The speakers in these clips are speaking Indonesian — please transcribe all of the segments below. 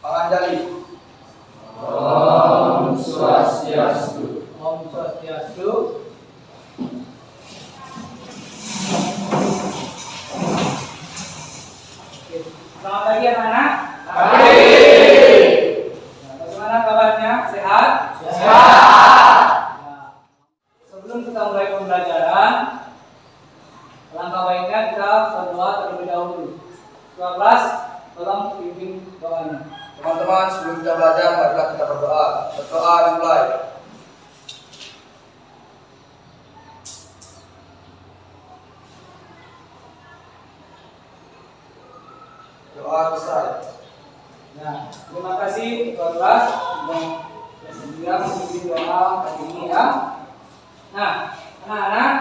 Panganjali. Om Swastiastu. Om Swastiastu. Selamat pagi anak-anak. Pagi. Bagaimana kabarnya? Sehat? Sehat. Sebelum kita mulai pembelajaran, langkah baiknya kita berdoa terlebih dahulu. Ketua kelas, tolong pimpin doanya. Teman-teman, sebelum kita belajar, marilah kita berdoa. Berdoa dimulai. Doa selesai. Nah, terima kasih ketua kelas sudah bersedia memimpin doa kali ini ya. Nah, anak-anak,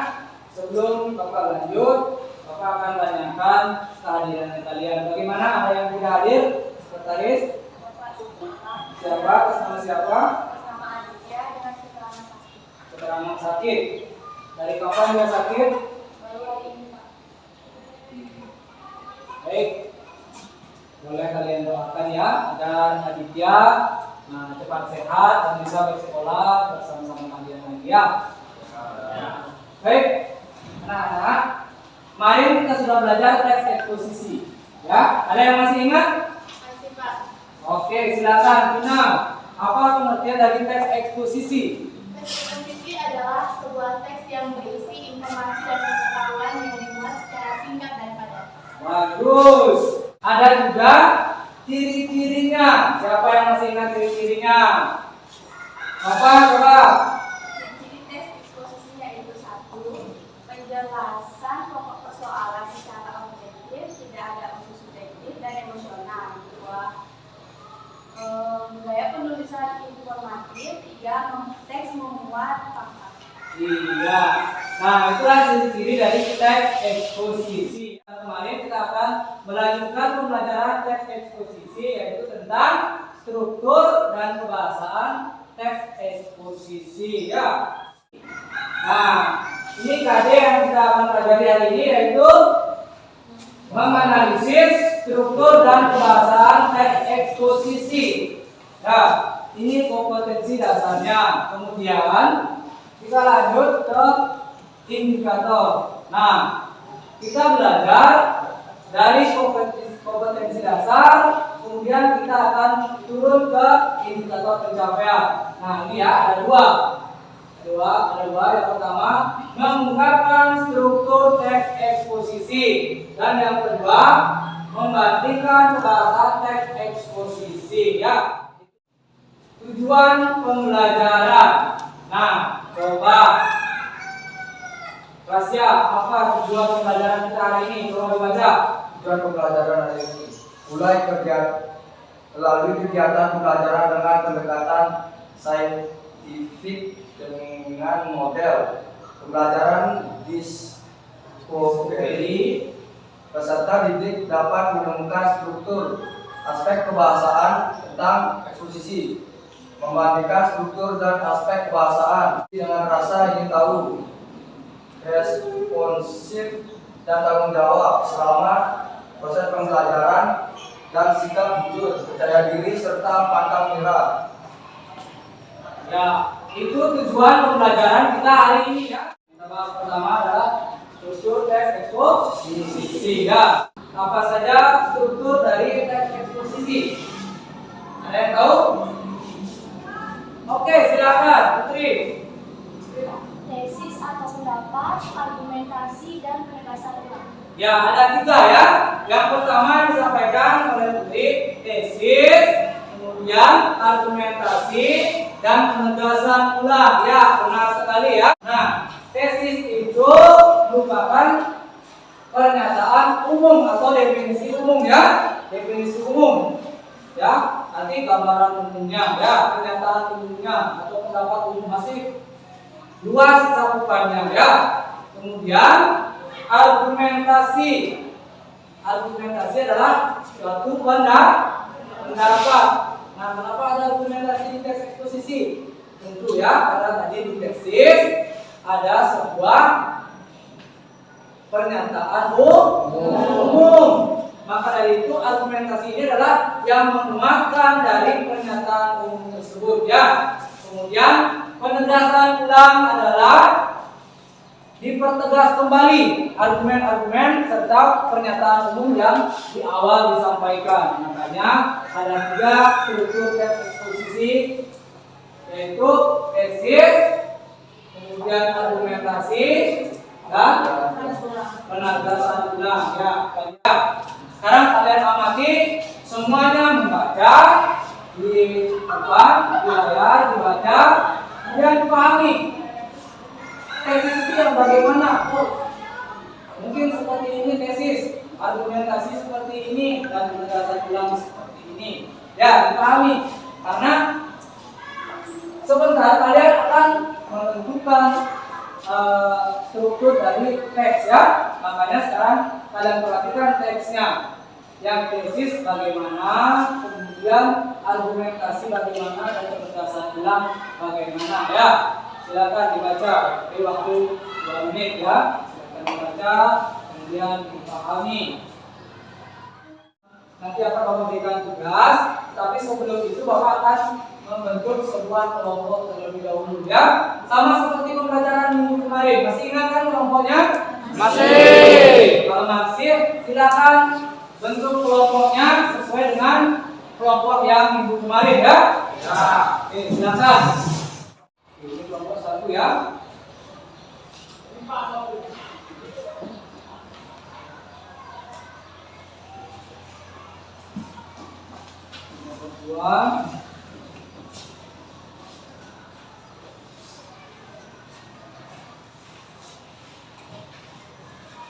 sebelum Bapak lanjut, Bapak akan tanyakan kehadiran kalian. Bagaimana? Ada yang tidak hadir? Sekretaris? Siapa? Atas nama siapa? Bersama Aditya dengan keterangan sakit. Keterangan sakit. Dari kapan dia sakit? Baru hari ini, Pak. Baik. Boleh kalian doakan ya agar Aditya cepat sehat dan bisa bersekolah bersama-sama kalian lagi ya. Baik. Anak-anak, kemarin kita sudah belajar teks eksposisi. Ya, ada yang masih ingat? Masih, Pak. Oke, silakan Tina. Apa pengertian dari teks eksposisi? Teks eksposisi adalah sebuah teks yang berisi informasi dan pengetahuan yang dimuat secara singkat dan padat. Bagus. Ada juga ciri-cirinya. Siapa yang masih ingat ciri-cirinya? Apa coba? Ciri teks eksposisi yaitu 1. Penjelasan pokok persoalan secara objektif, tidak ada unsur subjektif dan emosional. 2. Gaya penulisan informatif. 3. Teks memuat fakta. Iya. Nah, itulah ciri-ciri dari teks eksposisi. Kemarin kita akan melanjutkan pembelajaran teks eksposisi, yaitu tentang struktur dan kebahasaan teks eksposisi ya. Nah, ini KD yang kita akan pelajari hari ini, yaitu menganalisis struktur dan kebahasaan teks eksposisi. Ya, ini kompetensi dasarnya. Kemudian kita lanjut ke indikator. Nah, kita belajar dari kompetensi dasar, kemudian kita akan turun ke indikator pencapaian. Nah, ini ya ada dua. Yang pertama, mengungkapkan struktur teks eksposisi, dan yang kedua, membandingkan kebahasaan teks eksposisi ya. Tujuan pembelajaran. Nah, coba Rasya, apa tujuan pembelajaran kita hari ini? Coba dibaca. Tujuan pembelajaran hari ini melalui kegiatan pembelajaran dengan pendekatan saintifik dengan model pembelajaran discovery, peserta didik dapat menemukan struktur aspek kebahasaan tentang eksposisi, membandingkan struktur dan aspek kebahasaan dengan rasa ingin tahu, responsif dan tanggung jawab selama proses pembelajaran, dan sikap jujur, percaya diri serta pantang menyerah. Ya, itu tujuan pembelajaran kita hari ini ya. Kita bahas pertama adalah struktur teks eksposisi ya. Apa saja struktur dari teks eksposisi? Ada yang tahu? Oke, silakan Putri. Tesis atau pendapat, argumentasi, dan penegasan ulang. Ya, ada 3 ya. Yang pertama yang disampaikan oleh Putri, tesis, kemudian argumentasi, dan penegasan ulang. Ya, benar sekali ya. Nah, tesis itu merupakan pernyataan umum atau definisi umum ya. Definisi umum. Ya, nanti gambaran umumnya ya, pernyataan umumnya atau pendapat umum, masih luas cakupannya ya. Kemudian argumentasi. Argumentasi adalah suatu pendapat. Nah, kenapa ada argumentasi di teks eksposisi? Tentu ya, karena tadi di tesis ada sebuah pernyataan umum. Maka dari itu argumentasi ini adalah yang menguatkan dari pernyataan umum tersebut ya. Kemudian penegasan ulang adalah dipertegas kembali argumen-argumen serta pernyataan umum yang di awal disampaikan. Makanya ada 3 struktur teks eksposisi, yaitu tesis, kemudian argumentasi, dan penegasan ulang ya. Sekarang kalian amati semuanya membaca di depan, di layar dibaca, kemudian dipahami. Tesis itu yang bagaimana? Mungkin seperti ini tesis, argumentasi seperti ini, dan penegasan ulang seperti ini. Ya, dipahami. Karena sebentar kalian akan menentukan struktur dari teks ya. Makanya sekarang kalian perhatikan teksnya. Yang tesis bagaimana, kemudian argumentasi bagaimana, dan penegasan ulang bagaimana ya. Silakan dibaca. Di waktu 2 menit ya. Silakan dibaca, kemudian dipahami. Nanti akan memberikan tugas, tapi sebelum itu Bapak akan membentuk sebuah kelompok terlebih dahulu ya. Sama seperti pembelajaran minggu kemarin. Masih ingat kan kelompoknya? Masih. Kalau masih, silakan bentuk kelompoknya sesuai dengan kelompok yang minggu kemarin ya. Ya. Oke, silakan. Ini kelompok 1 ya. Kelompok 2.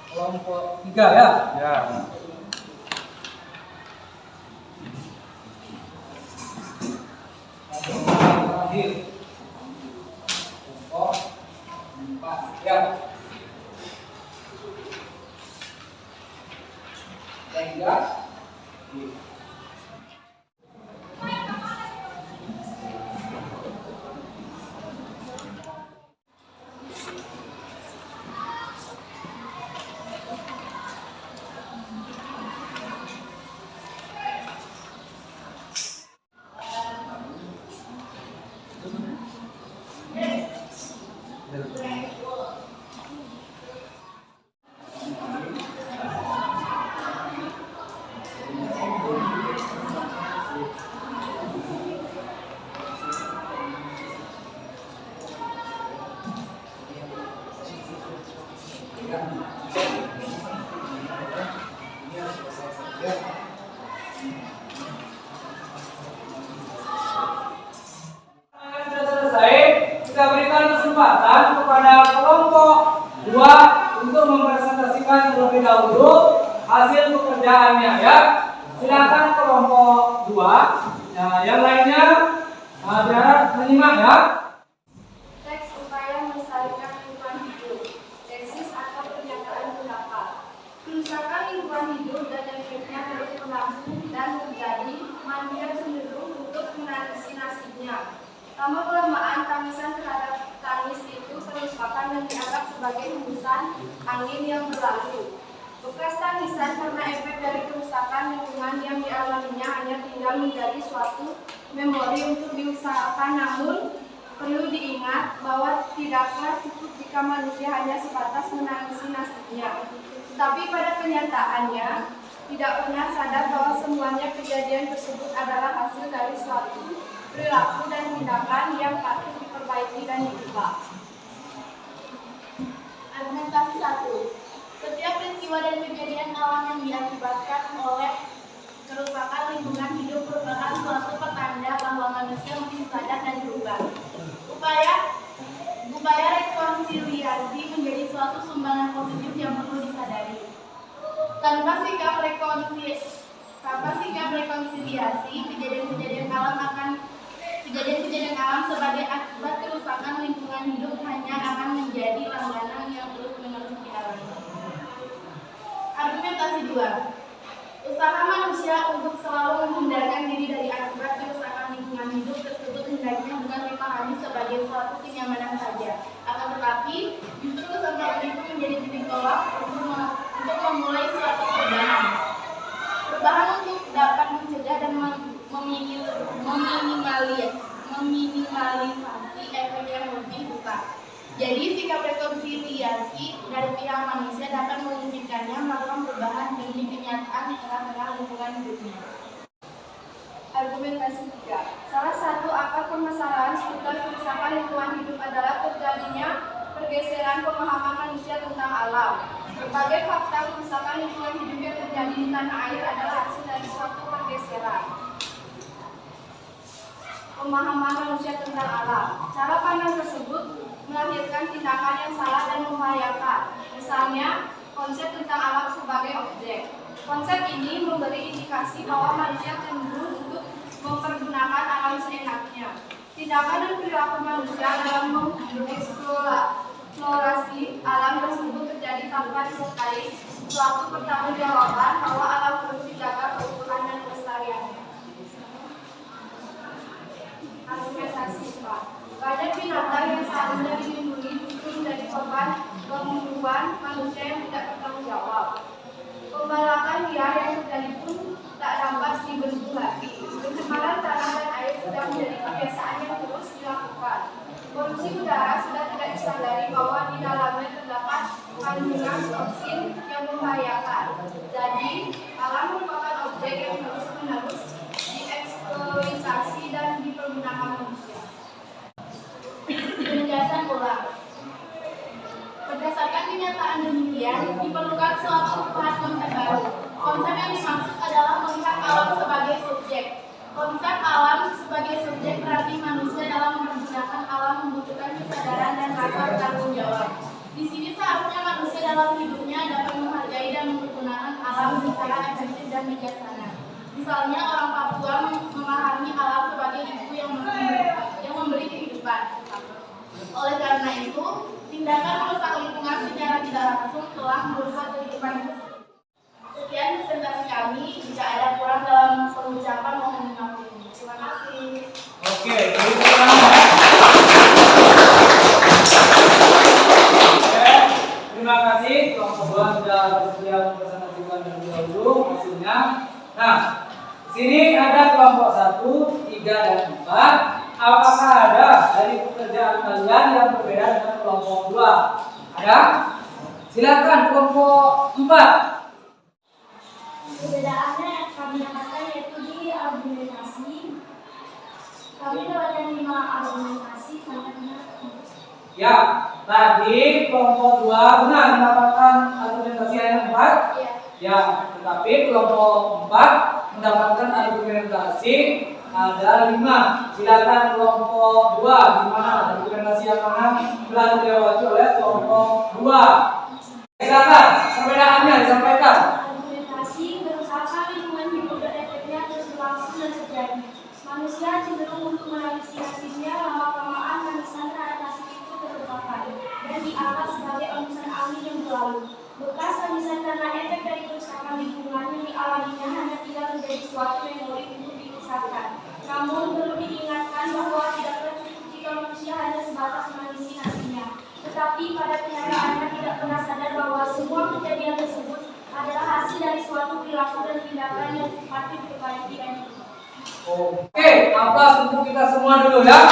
Kelompok 3 ya. Ya. Terakhir. Kelompok 4 ya. Tiga. Kita berikan kesempatan kepada kelompok 2 untuk mempresentasikan terlebih dahulu hasil pekerjaannya ya. Silakan kelompok 2. Nah, yang lainnya biar menyimak ya. Teks upaya melestarikan lingkungan hidup. Tesis atau pernyataan pendapat. Kerusakan lingkungan hidup dan efeknya terus berlangsung dan terjadi, manusia cenderung untuk menangisi nasibnya. Namun kelemahan tangisan terhadap tangis itu merupakan yang dianggap sebagai hembusan angin yang berlalu. Bekas tangisan karena efek dari kerusakan lingkungan yang dialaminya hanya tinggal menjadi suatu memori untuk diusahakan. Namun perlu diingat bahwa tidaklah cukup jika manusia hanya sebatas menangisi nasibnya. Tetapi pada kenyataannya tidak pernah sadar bahwa semuanya kejadian tersebut adalah hasil dari suatu perilaku dan tindakan yang patut diperbaiki dan diubah. Argumentasi 1. Setiap peristiwa dan kejadian alam yang diakibatkan oleh kerusakan lingkungan hidup merupakan suatu pertanda bahwa manusia mesti sadar dan berubah. Upaya rekonsiliasi menjadi suatu sumbangan positif yang perlu disadari. Tanpa sikap rekonsiliasi, kejadian-kejadian alam sebagai akibat kerusakan lingkungan hidup hanya akan menjadi langganan yang terus-menerus dialami. Argumentasi 2. Usaha manusia untuk selalu menghindarkan diri dari akibat kerusakan lingkungan hidup tersebut hendaknya bukan dipahami sebagai suatu kenyamanan saja, akan tetapi justru usaha itu menjadi titik tolak untuk memulai suatu perubahan. meminimalisasi efek yang lebih besar. Jadi sikap rekonsiliasi dari pihak manusia dapat memungkinkannya melakukan perubahan demi kenyataan di tengah-tengah lingkungan hidupnya. Argumentasi 3. Salah satu akar permasalahan seputar kerusakan lingkungan hidup adalah terjadinya pergeseran pemahaman manusia tentang alam. Berbagai fakta kerusakan lingkungan hidup yang terjadi di tanah air adalah hasil dari suatu pergeseran pemahaman manusia tentang alam. Cara pandang tersebut melahirkan tindakan yang salah dan membahayakan. Misalnya, konsep tentang alam sebagai objek. Konsep ini memberi indikasi bahwa manusia cenderung untuk mempergunakan alam seenaknya. Tindakan dan perilaku manusia dalam mengeksplorasi alam tersebut terjadi tanpa disertai suatu pertanggungjawaban bahwa alam perlu dijaga keutuhan dan kelestariannya. Argumentasi 4. Banyak binatang yang seharusnya dilindungi justru menjadi korban gangguan manusia yang tidak bertanggung jawab. Pembalakan liar yang terjadi pun tak dapat dibendung lagi. Pencemaran tanah dan air sudah menjadi kebiasaan yang terus dilakukan. Polusi udara sudah tidak disadari bahwa di dalamnya terdapat kandungan toksin yang membahayakan. Jadi, alam merupakan objek yang terus-menerus dieksploitasi dan dipergunakan manusia. Penjelasan ulang. Berdasarkan kenyataan demikian, diperlukan suatu perubahan konsep baru. Konsep yang dimaksud adalah melihat alam sebagai subjek. Konsep alam sebagai subjek berarti manusia dalam mempergunakan alam membutuhkan kesadaran dan rasa bertanggung jawab. Di sini seharusnya manusia dalam hidupnya dapat menghargai dan menggunakan alam secara efektif dan bijaksana. Misalnya orang Papua memahami alam sebagai ibu yang memberi kehidupan. Oleh karena itu, tindakan merusak lingkungan secara tidak langsung telah merusak kehidupan itu. Sekian presentasi kami. Jika ada kurang dalam pengucapan mohon dimaklumi. Terima kasih. Oke, terima kasih. Terima kasih kelompok 2 sudah bersedia mempresentasikan terlebih dahulu hasilnya. Nah, sini ada kelompok 1, 3, dan 4. Apakah ada dari pekerjaan kalian yang berbeda dengan kelompok 2? Ada? Silakan kelompok 4. Perbedaannya yang kami dapatkan yaitu di argumentasi. Kami mendapatkan 5 argumentasi contohnya. Ya, tadi kelompok 2 benar mendapatkan argumentasi yang 4. Iya. Ya, tetapi kelompok 4 mendapatkan argumentasi ada 5. Silakan kelompok 2, di mana argumentasi yang mana telah dilewati oleh kelompok 2. Silakan perbedaannya disampaikan. Argumentasi kerusakan lingkungan hidup dan efeknya terus berlangsung dan terjadi. Manusia cenderung untuk menangisi hasilnya, lama-kelamaan manisan terhadap hasil itu terlupakan dan dianggap sebagai omongan angin yang berlalu. Bekas manisan karena efek dari kerusakan lingkungan yang dialaminya hanya tinggal menjadi suatu memori untuk dikisahkan. Namun perlu diingatkan bahwa tidaklah cukup jika manusia hanya sebatas menangisi hasilnya, tetapi pada kenyataannya tidak pernah sadar bahwa semua kejadian tersebut adalah hasil dari suatu perilaku dan tindakan yang patut diperbaiki dan diubah. Oke, aplaus untuk kita semua dulu ya.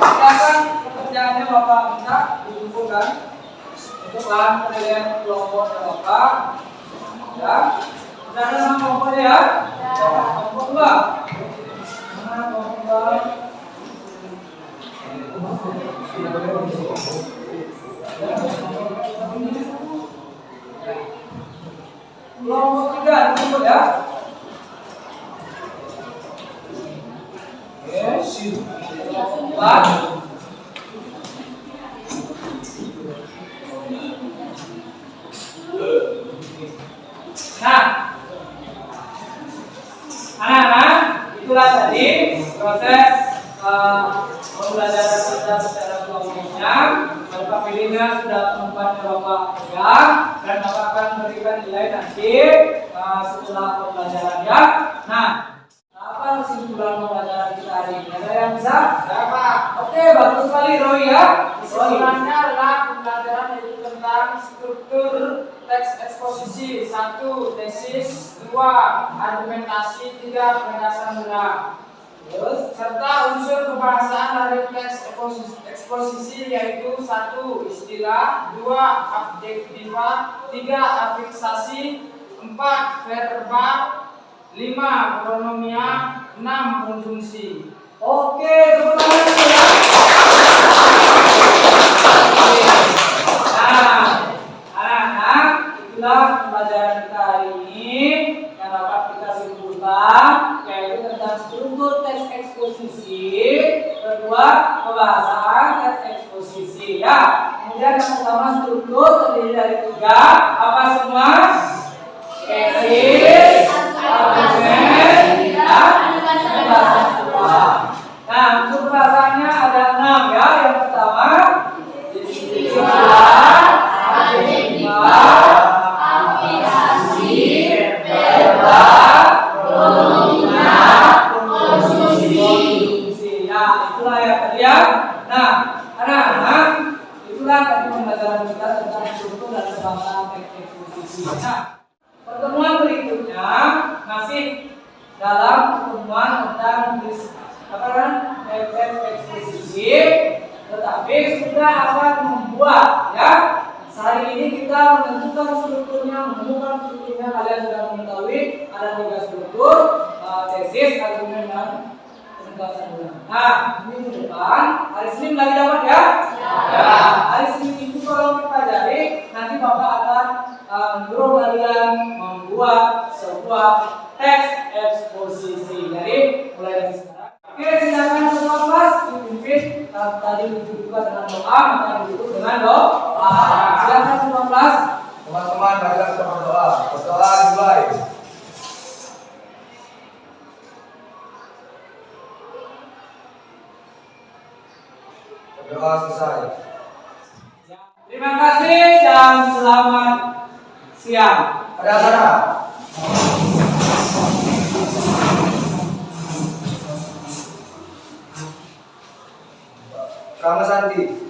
Silakan pekerjaannya Bapak minta dikumpulkan untuk bahan penilaian kelompok Bapak. Ya, sudah ada nama kelompoknya ya? Kelompok 2. Mana kelompok 2? Kelompok 3 dikumpul ya. Oke, 4. Nah, anak-anak, itulah tadi proses pembelajaran kita secara kelompoknya. Bapak pilihnya sudah tempatnya Bapak pegang dan Bapak akan memberikan nilai nanti setelah pembelajarannya. Nah, apa apa kesimpulan pembelajaran kita hari ini? Ada yang bisa? Ya, Pak. Oke, bagus sekali Roy ya. Kesimpulannya adalah pembelajaran itu tentang struktur teks eksposisi, 1. Tesis, 2. Argumentasi, 3. Penjelasan ulang. Terus Serta unsur kebahasaan dari teks eksposisi yaitu 1. Istilah, 2. Adjektiva, 3. afiksasi, 4. verba, 5. pronomia, 6. konjungsi. oke, tepuk tangan dulu ya. Nah, anak-anak, itulah pembelajaran kita hari ini yang dapat kita simpulkan, yaitu tentang struktur teks eksposisi, kedua pembahasan teks eksposisi ya. Kemudian yang pertama struktur terdiri dari 3, apa semua? Tesis, argumen, dan penjelasan ulang. Nah, untuk bahasanya ada 6 ya. Yang pertama, istilah, adjektiva, afiksasi, verba, pronomina, konjungsi. Ya, itulah ya tadi ya. Nah, anak-anak, itulah tadi pembelajaran kita tentang struktur dan pembahasan teks eksposisi. Nah, pertemuan berikutnya masih dalam pertemuan tentang teks eksposisi, tetapi sudah akan membuat ya. Hari ini kita menentukan strukturnya, menemukan strukturnya. Kalian sudah mengetahui ada 3 struktur, tesis, argumen, dan penjelasan ulang. Nah, ini di depan hari Senin lagi dapat ya? Ya. Hari Senin itu kalau kita pelajari, nanti Bapak akan menyuruh kalian membuat sebuah teks eksposisi. Jadi mulai dari sekarang. Oke, silakan semua kelas dipimpin tadi dibuka dengan doa, maka ditutup dengan doa. Silakan semua kelas. Teman-teman, marilah kita berdoa. Berdoa dimulai. Berdoa selesai. Terima kasih dan selamat siang. Pada sana. Rama Santi.